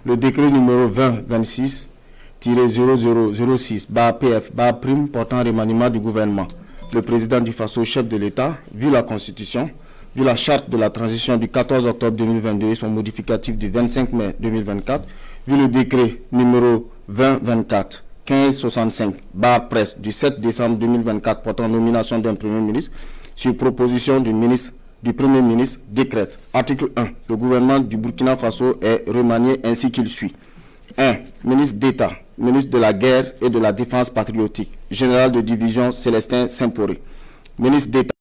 Le décret numéro 2026-0006-PF-prime portant remaniement du gouvernement. Le président du Faso, chef de l'État, vu la Constitution, vu la charte de la transition du 14 octobre 2022 et son modificatif du 25 mai 2024, vu le décret numéro 2024-1565-presse du 7 décembre 2024 portant nomination d'un Premier ministre, sur proposition du Premier ministre, décrète. Article 1. Le gouvernement du Burkina Faso est remanié ainsi qu'il suit. 1. Ministre d'État, ministre de la Guerre et de la Défense patriotique, général de division Célestin Saint-Poré. Ministre d'État,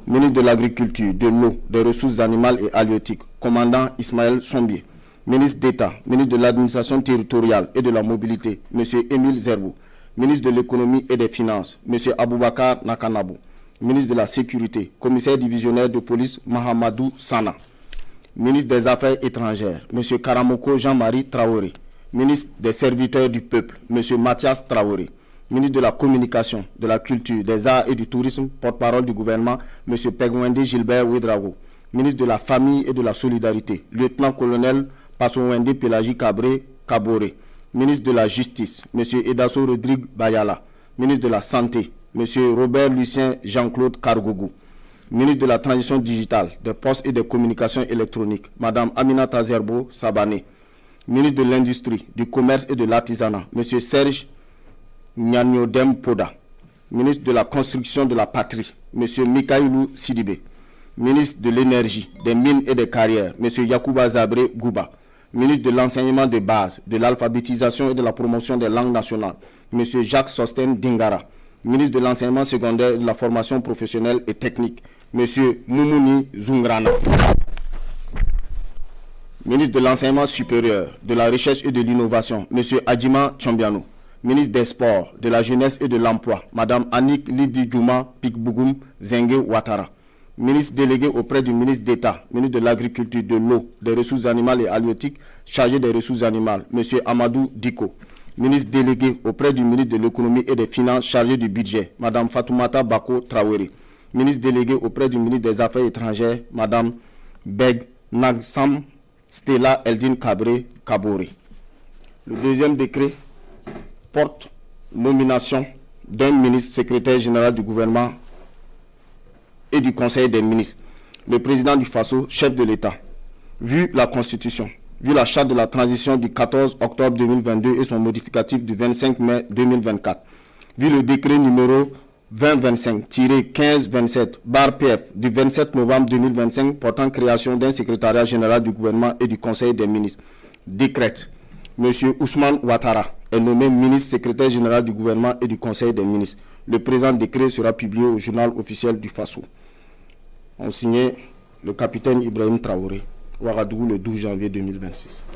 ministre de l'Agriculture, de l'Eau, des Ressources animales et halieutiques, commandant Ismaël Sombier. Ministre d'État, ministre de l'Administration territoriale et de la Mobilité, M. Émile Zerbo. Ministre de l'Économie et des Finances, M. Aboubakar Nakanabou. Ministre de la Sécurité, commissaire divisionnaire de police Mahamadou Sana. Ministre des Affaires étrangères, M. Karamoko Jean-Marie Traoré. Ministre des Serviteurs du Peuple, M. Mathias Traoré. Ministre de la Communication, de la Culture, des Arts et du Tourisme, porte-parole du gouvernement, M. Pegwende Gilbert Ouedraogo. Ministre de la Famille et de la Solidarité, lieutenant-colonel Passowende Pelagi Cabré Kaboré. Ministre de la Justice, M. Edasso Rodrigue Bayala. Ministre de la Santé, M. Robert Lucien Jean-Claude Kargougou. Ministre de la Transition digitale, des Postes et des Communications électroniques, Mme Aminata Zerbo Sabané. Ministre de l'Industrie, du Commerce et de l'Artisanat, M. Serge Nyanyodem Poda. Ministre de la Construction de la Patrie, M. Mikaïlou Sidibé. Ministre de l'Énergie, des Mines et des Carrières, M. Yacouba Zabré Gouba. Ministre de l'Enseignement de base, de l'Alphabétisation et de la Promotion des langues nationales, M. Jacques Sosten Dingara. Ministre de l'Enseignement secondaire et de la Formation professionnelle et technique, M. Moumouni Zungrana. Ministre de l'Enseignement supérieur, de la Recherche et de l'Innovation, M. Adjima Tchombiano. Ministre des Sports, de la Jeunesse et de l'Emploi, Mme Annick Lidi Djouma Pikbougoum Zengue Ouattara. Ministre délégué auprès du ministre d'État, ministre de l'Agriculture, de l'Eau, des Ressources animales et halieutiques, chargé des ressources animales, M. Amadou Diko. Ministre délégué auprès du ministre de l'Économie et des Finances, chargé du budget, Mme Fatoumata Bako Traoré. Ministre délégué auprès du ministre des Affaires étrangères, Mme Beg Nagsam Stella Eldin Kabré Kaboré. Le deuxième décret porte nomination d'un ministre secrétaire général du gouvernement et du Conseil des ministres. Le président du Faso, chef de l'État, vu la Constitution, vu la charte de la transition du 14 octobre 2022 et son modificatif du 25 mai 2024, vu le décret numéro 2025-1527-PF du 27 novembre 2025 portant création d'un secrétariat général du gouvernement et du Conseil des ministres, décrète. M. Ousmane Ouattara est nommé ministre secrétaire général du gouvernement et du Conseil des ministres. Le présent décret sera publié au journal officiel du Faso. On signé le capitaine Ibrahim Traoré, Ouagadougou, le 12 janvier 2026.